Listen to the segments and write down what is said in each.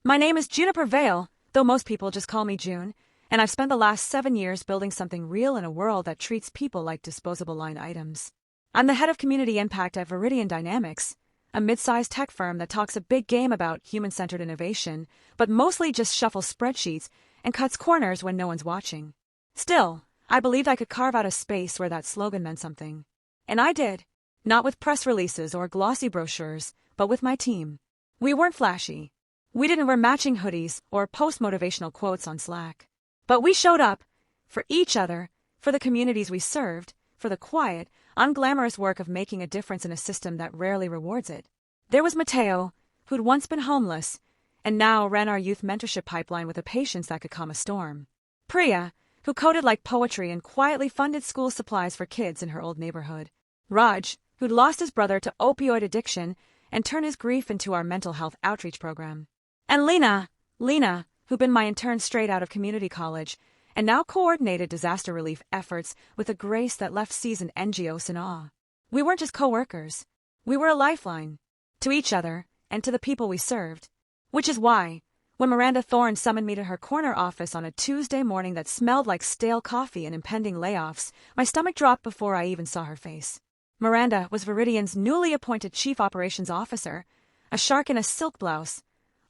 My name is Juniper Vale, though most people just call me June, and I've spent the last 7 years building something real in a world that treats people like disposable line items. I'm the head of community impact at Viridian Dynamics, a mid-sized tech firm that talks a big game about human-centered innovation, but mostly just shuffles spreadsheets and cuts corners when no one's watching. Still, I believed I could carve out a space where that slogan meant something. And I did. Not with press releases or glossy brochures, but with my team. We weren't flashy. We didn't wear matching hoodies or post motivational quotes on Slack. But we showed up. For each other, for the communities we served, for the quiet, unglamorous work of making a difference in a system that rarely rewards it. There was Mateo, who'd once been homeless, and now ran our youth mentorship pipeline with a patience that could calm a storm. Priya, who coded like poetry and quietly funded school supplies for kids in her old neighborhood. Raj, who'd lost his brother to opioid addiction and turned his grief into our mental health outreach program. And Lena, who'd been my intern straight out of community college, and now coordinated disaster relief efforts with a grace that left seasoned NGOs in awe. We weren't just co-workers. We were a lifeline. To each other, and to the people we served. Which is why, when Miranda Thorne summoned me to her corner office on a Tuesday morning that smelled like stale coffee and impending layoffs, my stomach dropped before I even saw her face. Miranda was Viridian's newly appointed Chief Operations Officer, a shark in a silk blouse,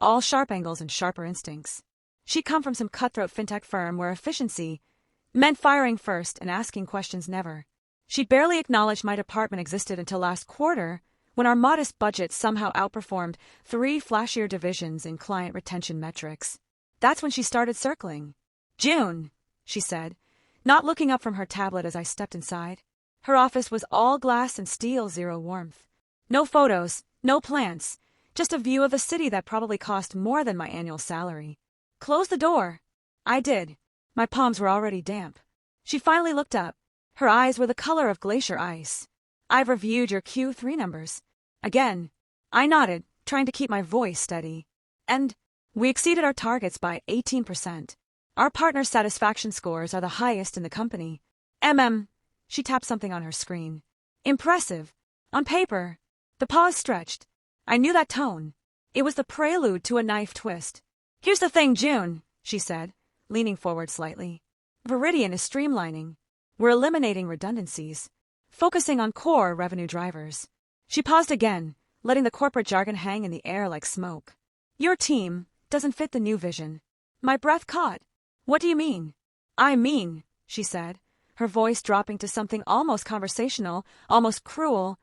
all sharp angles and sharper instincts. She'd come from some cutthroat fintech firm where efficiency meant firing first and asking questions never. She'd barely acknowledged my department existed until last quarter, when our modest budget somehow outperformed 3 flashier divisions in client retention metrics. That's when she started circling. "June," she said, not looking up from her tablet as I stepped inside. Her office was all glass and steel, zero warmth. No photos, no plants, just a view of a city that probably cost more than my annual salary. "Close the door." I did. My palms were already damp. She finally looked up. Her eyes were the color of glacier ice. "I've reviewed your Q3 numbers." Again. I nodded, trying to keep my voice steady. "And we exceeded our targets by 18%. Our partner satisfaction scores are the highest in the company." She tapped something on her screen. "Impressive. On paper." The pause stretched. I knew that tone. It was the prelude to a knife twist. "Here's the thing, June," she said, leaning forward slightly. "Viridian is streamlining. We're eliminating redundancies, focusing on core revenue drivers." She paused again, letting the corporate jargon hang in the air like smoke. "Your team doesn't fit the new vision." My breath caught. "What do you mean?" "I mean," she said, her voice dropping to something almost conversational, almost cruel,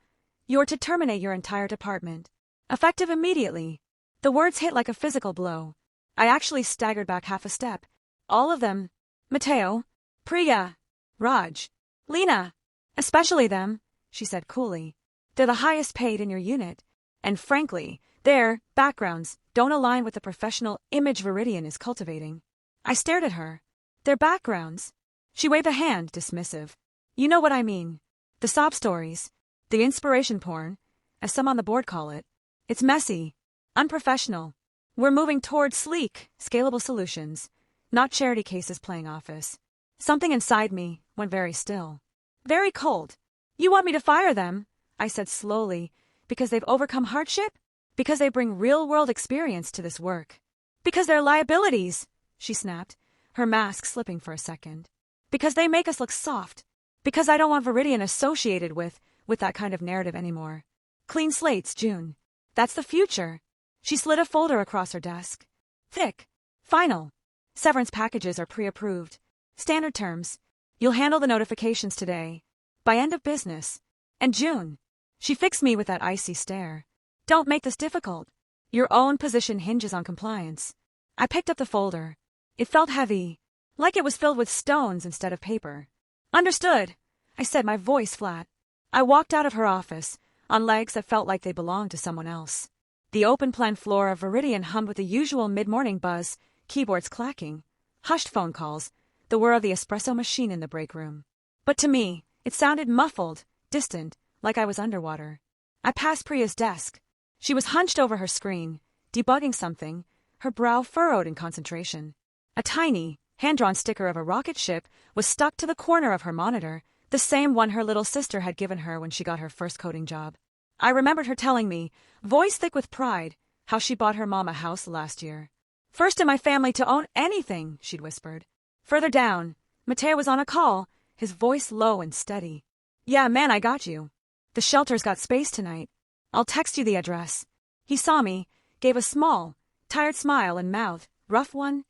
"you're to terminate your entire department. Effective immediately." The words hit like a physical blow. I actually staggered back half a step. All of them. Mateo, Priya, Raj, Lena. "Especially them," she said coolly. "They're the highest paid in your unit. And frankly, their backgrounds don't align with the professional image Viridian is cultivating." I stared at her. "Their backgrounds?" She waved a hand, dismissive. "You know what I mean. The sob stories. The inspiration porn, as some on the board call it. It's messy. Unprofessional. We're moving toward sleek, scalable solutions, not charity cases playing office." Something inside me went very still. Very cold. "You want me to fire them?" I said slowly. "Because they've overcome hardship? Because they bring real-world experience to this work?" "Because they're liabilities," she snapped, her mask slipping for a second. "Because they make us look soft. Because I don't want Viridian associated with that kind of narrative anymore. Clean slates, June. That's the future." She slid a folder across her desk. "Thick. Final. Severance packages are pre-approved. Standard terms. You'll handle the notifications today. By end of business. And June." She fixed me with that icy stare. "Don't make this difficult. Your own position hinges on compliance." I picked up the folder. It felt heavy, like it was filled with stones instead of paper. "Understood," I said, my voice flat. I walked out of her office, on legs that felt like they belonged to someone else. The open-plan floor of Viridian hummed with the usual mid-morning buzz, keyboards clacking, hushed phone calls, the whir of the espresso machine in the break room. But to me, it sounded muffled, distant, like I was underwater. I passed Priya's desk. She was hunched over her screen, debugging something, her brow furrowed in concentration. A tiny, hand-drawn sticker of a rocket ship was stuck to the corner of her monitor, the same one her little sister had given her when she got her first coding job. I remembered her telling me, voice thick with pride, how she bought her mom a house last year. First in my family to own anything, she'd whispered. Further down, Mateo was on a call, his voice low and steady. Yeah, man, I got you. The shelter's got space tonight. I'll text you the address. He saw me, gave a small, tired smile and mouthed, rough one?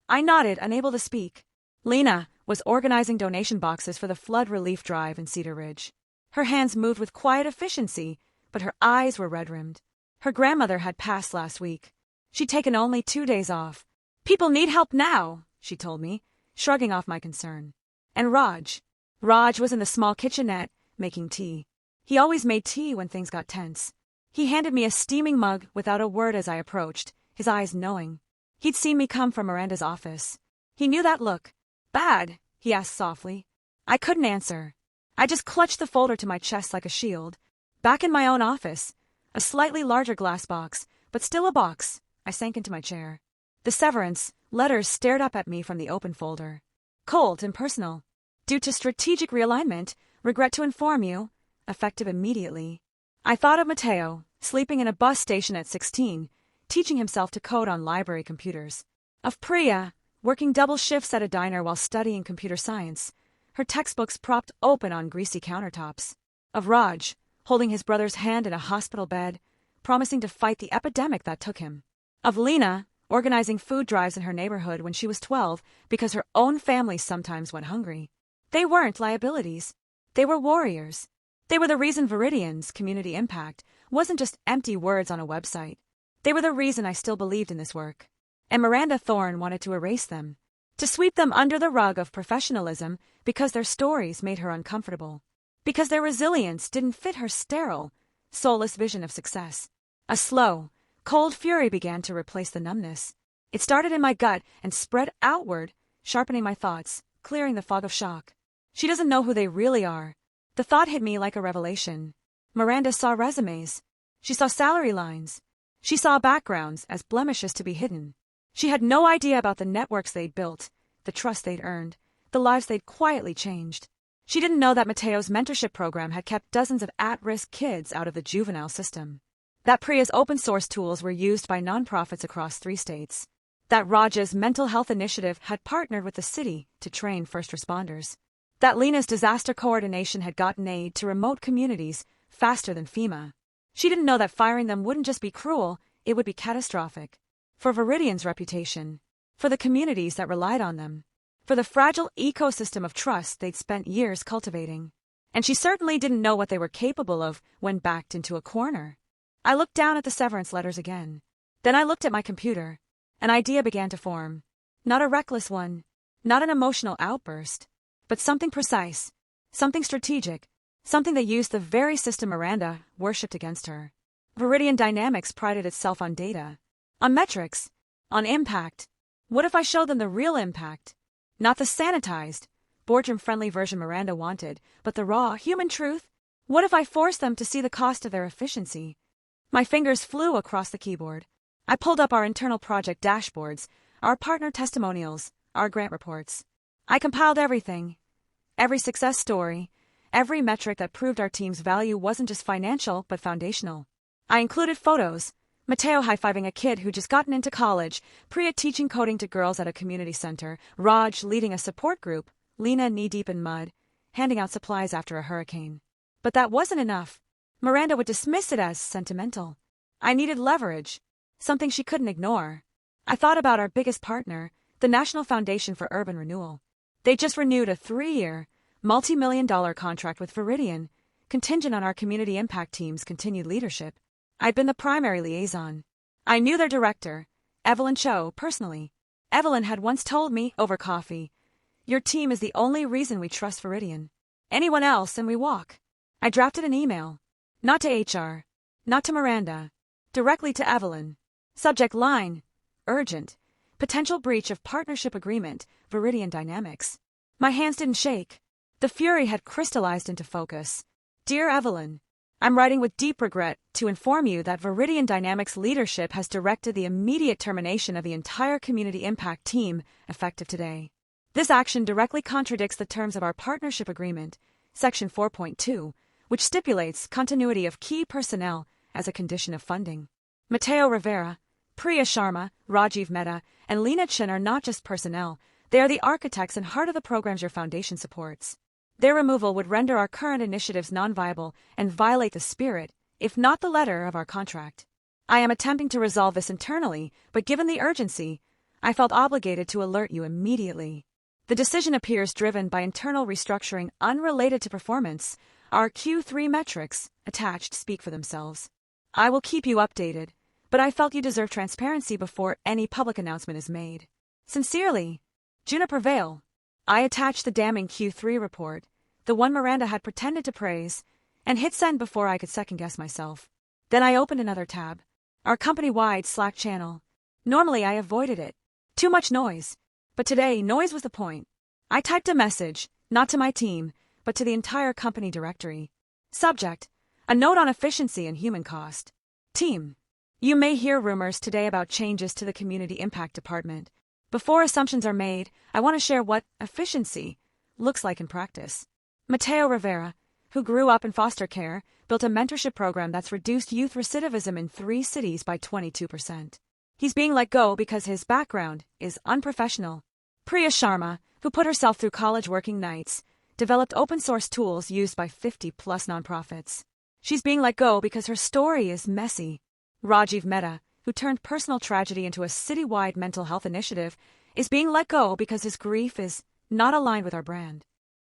I nodded, unable to speak. Lena was organizing donation boxes for the flood relief drive in Cedar Ridge. Her hands moved with quiet efficiency, but her eyes were red-rimmed. Her grandmother had passed last week. She'd taken only 2 days off. People need help now, she told me, shrugging off my concern. And Raj was in the small kitchenette, making tea. He always made tea when things got tense. He handed me a steaming mug without a word as I approached, his eyes knowing. He'd seen me come from Miranda's office. He knew that look. Bad? He asked softly. I couldn't answer. I just clutched the folder to my chest like a shield. Back in my own office, a slightly larger glass box, but still a box, I sank into my chair. The severance letters stared up at me from the open folder. Cold and personal. Due to strategic realignment, regret to inform you, effective immediately. I thought of Mateo, sleeping in a bus station at 16, teaching himself to code on library computers. Of Priya, working double shifts at a diner while studying computer science, her textbooks propped open on greasy countertops. Of Raj, holding his brother's hand in a hospital bed, promising to fight the epidemic that took him. Of Lena, organizing food drives in her neighborhood when she was 12 because her own family sometimes went hungry. They weren't liabilities. They were warriors. They were the reason Viridian's community impact wasn't just empty words on a website. They were the reason I still believed in this work. And Miranda Thorne wanted to erase them, to sweep them under the rug of professionalism because their stories made her uncomfortable, because their resilience didn't fit her sterile, soulless vision of success. A slow, cold fury began to replace the numbness. It started in my gut and spread outward, sharpening my thoughts, clearing the fog of shock. She doesn't know who they really are. The thought hit me like a revelation. Miranda saw resumes. She saw salary lines. She saw backgrounds as blemishes to be hidden. She had no idea about the networks they'd built, the trust they'd earned, the lives they'd quietly changed. She didn't know that Mateo's mentorship program had kept dozens of at-risk kids out of the juvenile system. That Priya's open-source tools were used by nonprofits across 3 states. That Raj's mental health initiative had partnered with the city to train first responders. That Lena's disaster coordination had gotten aid to remote communities faster than FEMA. She didn't know that firing them wouldn't just be cruel, it would be catastrophic. For Viridian's reputation, for the communities that relied on them, for the fragile ecosystem of trust they'd spent years cultivating. And she certainly didn't know what they were capable of when backed into a corner. I looked down at the severance letters again. Then I looked at my computer. An idea began to form. Not a reckless one, not an emotional outburst, but something precise, something strategic, something that used the very system Miranda worshipped against her. Viridian Dynamics prided itself on data, on metrics, on impact. What if I showed them the real impact? Not the sanitized, boardroom-friendly version Miranda wanted, but the raw, human truth? What if I forced them to see the cost of their efficiency? My fingers flew across the keyboard. I pulled up our internal project dashboards, our partner testimonials, our grant reports. I compiled everything. Every success story, every metric that proved our team's value wasn't just financial but foundational. I included photos. Mateo high-fiving a kid who'd just gotten into college, Priya teaching coding to girls at a community center, Raj leading a support group, Lena knee-deep in mud, handing out supplies after a hurricane. But that wasn't enough. Miranda would dismiss it as sentimental. I needed leverage, something she couldn't ignore. I thought about our biggest partner, the National Foundation for Urban Renewal. They just renewed a 3-year, multi-million-dollar contract with Viridian, contingent on our community impact team's continued leadership. I'd been the primary liaison. I knew their director, Evelyn Cho, personally. Evelyn had once told me, over coffee, "Your team is the only reason we trust Viridian. Anyone else and we walk." I drafted an email. Not to HR. Not to Miranda. Directly to Evelyn. Subject line: urgent. Potential breach of partnership agreement, Viridian Dynamics. My hands didn't shake. The fury had crystallized into focus. Dear Evelyn, I'm writing with deep regret to inform you that Viridian Dynamics leadership has directed the immediate termination of the entire community impact team, effective today. This action directly contradicts the terms of our partnership agreement, Section 4.2, which stipulates continuity of key personnel as a condition of funding. Mateo Rivera, Priya Sharma, Rajiv Mehta, and Leena Chen are not just personnel, they are the architects and heart of the programs your foundation supports. Their removal would render our current initiatives non-viable and violate the spirit, if not the letter, of our contract. I am attempting to resolve this internally, but given the urgency, I felt obligated to alert you immediately. The decision appears driven by internal restructuring unrelated to performance. Our Q3 metrics, attached, speak for themselves. I will keep you updated, but I felt you deserve transparency before any public announcement is made. Sincerely, Juniper Vale. I attached the damning Q3 report, the one Miranda had pretended to praise, and hit send before I could second-guess myself. Then I opened another tab. Our company-wide Slack channel. Normally I avoided it. Too much noise. But today, noise was the point. I typed a message, not to my team, but to the entire company directory. Subject: a note on efficiency and human cost. Team: you may hear rumors today about changes to the Community Impact Department. Before assumptions are made, I want to share what efficiency looks like in practice. Mateo Rivera, who grew up in foster care, built a mentorship program that's reduced youth recidivism in 3 cities by 22%. He's being let go because his background is unprofessional. Priya Sharma, who put herself through college working nights, developed open-source tools used by 50-plus nonprofits. She's being let go because her story is messy. Rajiv Mehta, who turned personal tragedy into a citywide mental health initiative, is being let go because his grief is not aligned with our brand.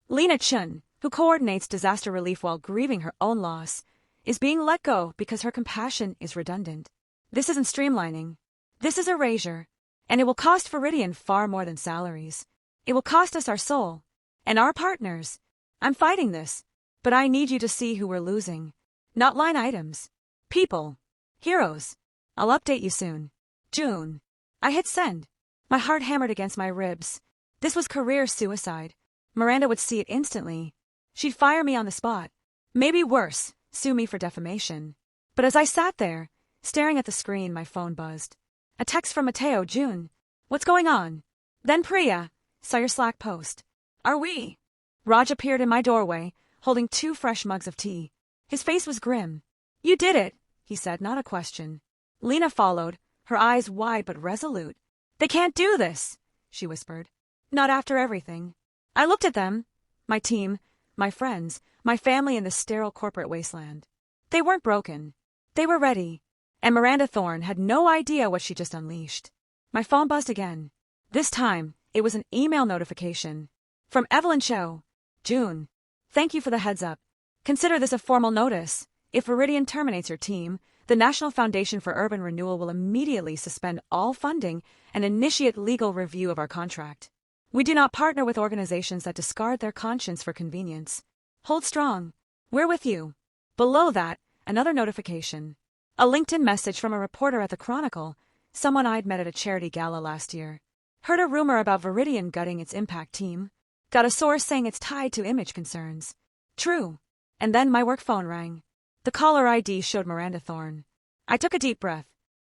Leena Chen, who coordinates disaster relief while grieving her own loss, is being let go because her compassion is redundant. This isn't streamlining. This is erasure, and it will cost Viridian far more than salaries. It will cost us our soul and our partners. I'm fighting this, but I need you to see who we're losing. Not line items. People. Heroes. I'll update you soon. June. I hit send. My heart hammered against my ribs. This was career suicide. Miranda would see it instantly. She'd fire me on the spot. Maybe worse, sue me for defamation. But as I sat there, staring at the screen, my phone buzzed. A text from Mateo: June. What's going on? Then Priya. Saw your Slack post. Are we? Raj appeared in my doorway, holding 2 fresh mugs of tea. His face was grim. You did it, he said, not a question. Leena followed, her eyes wide but resolute. They can't do this, she whispered. Not after everything. I looked at them, my team, my friends, my family in the sterile corporate wasteland. They weren't broken. They were ready. And Miranda Thorne had no idea what she just unleashed. My phone buzzed again. This time, it was an email notification. From Evelyn Cho. June. Thank you for the heads up. Consider this a formal notice. If Viridian terminates your team, the National Foundation for Urban Renewal will immediately suspend all funding and initiate legal review of our contract. We do not partner with organizations that discard their conscience for convenience. Hold strong. We're with you. Below that, another notification. A LinkedIn message from a reporter at the Chronicle, someone I'd met at a charity gala last year. Heard a rumor about Viridian gutting its impact team. Got a source saying it's tied to image concerns. True. And then my work phone rang. The caller ID showed Miranda Thorne. I took a deep breath.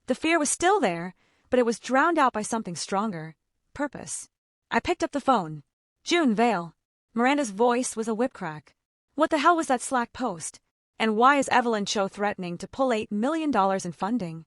The fear was still there, but it was drowned out by something stronger. Purpose. I picked up the phone. June Vale. Miranda's voice was a whip crack. What the hell was that Slack post? And why is Evelyn Cho threatening to pull $8 million in funding?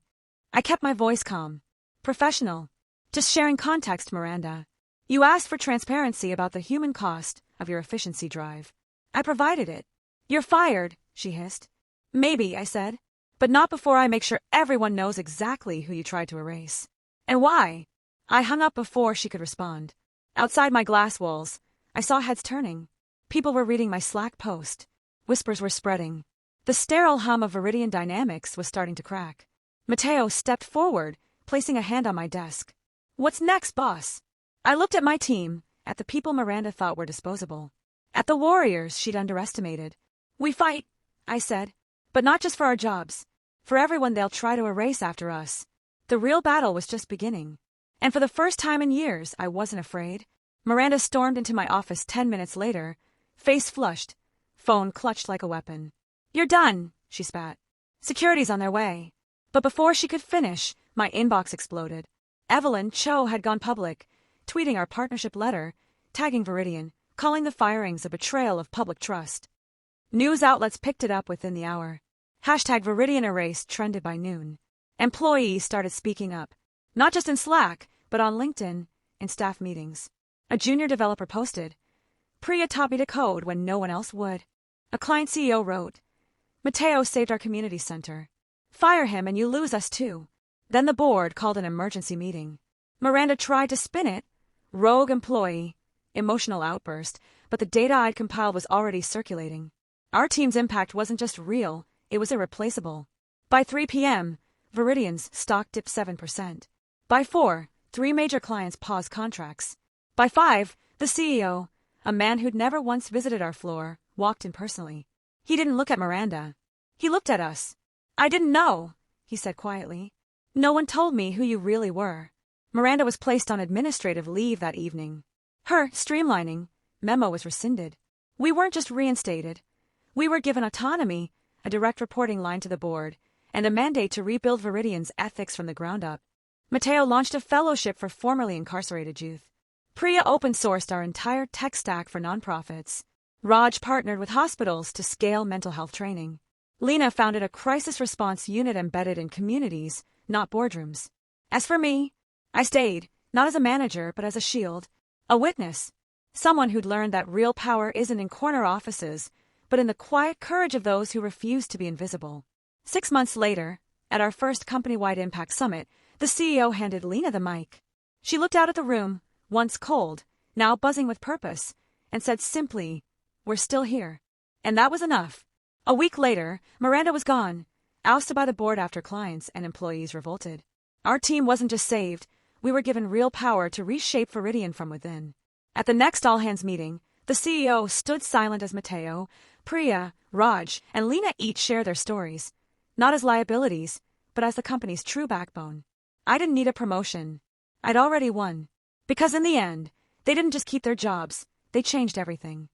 I kept my voice calm. Professional. Just sharing context, Miranda. You asked for transparency about the human cost of your efficiency drive. I provided it. You're fired, she hissed. Maybe, I said. But not before I make sure everyone knows exactly who you tried to erase. And why? I hung up before she could respond. Outside my glass walls, I saw heads turning. People were reading my Slack post. Whispers were spreading. The sterile hum of Viridian dynamics was starting to crack. Mateo stepped forward, placing a hand on my desk. What's next, boss? I looked at my team, at the people Miranda thought were disposable. At the warriors she'd underestimated. We fight, I said. But not just for our jobs. For everyone they'll try to erase after us. The real battle was just beginning. And for the first time in years, I wasn't afraid. Miranda stormed into my office 10 minutes later, face flushed, phone clutched like a weapon. You're done, she spat. Security's on their way. But before she could finish, my inbox exploded. Evelyn Cho had gone public, tweeting our partnership letter, tagging Viridian, calling the firings a betrayal of public trust. News outlets picked it up within the hour. Hashtag Viridian erased trended by noon. Employees started speaking up. Not just in Slack, but on LinkedIn, in staff meetings. A junior developer posted, "Priya taught me to code when no one else would." A client CEO wrote, "Matteo saved our community center. Fire him and you lose us too." Then the board called an emergency meeting. Miranda tried to spin it. Rogue employee. Emotional outburst, but the data I'd compiled was already circulating. Our team's impact wasn't just real, it was irreplaceable. By 3 p.m., Viridian's stock dipped 7%. By 4, 3 major clients paused contracts. By 5, the CEO, a man who'd never once visited our floor, walked in personally. He didn't look at Miranda. He looked at us. "I didn't know," he said quietly. "No one told me who you really were." Miranda was placed on administrative leave that evening. Her streamlining memo was rescinded. We weren't just reinstated. We were given autonomy, a direct reporting line to the board, and a mandate to rebuild Viridian's ethics from the ground up. Matteo launched a fellowship for formerly incarcerated youth. Priya open-sourced our entire tech stack for nonprofits. Raj partnered with hospitals to scale mental health training. Lena founded a crisis response unit embedded in communities, not boardrooms. As for me, I stayed, not as a manager, but as a shield, a witness, someone who'd learned that real power isn't in corner offices, but in the quiet courage of those who refuse to be invisible. 6 months later, at our first company-wide Impact Summit, the CEO handed Lena the mic. She looked out at the room, once cold, now buzzing with purpose, and said simply, "We're still here." And that was enough. A week later, Miranda was gone, ousted by the board after clients and employees revolted. Our team wasn't just saved, we were given real power to reshape Viridian from within. At the next all-hands meeting, the CEO stood silent as Matteo, Priya, Raj, and Lena each shared their stories, not as liabilities, but as the company's true backbone. I didn't need a promotion. I'd already won. Because in the end, they didn't just keep their jobs, they changed everything.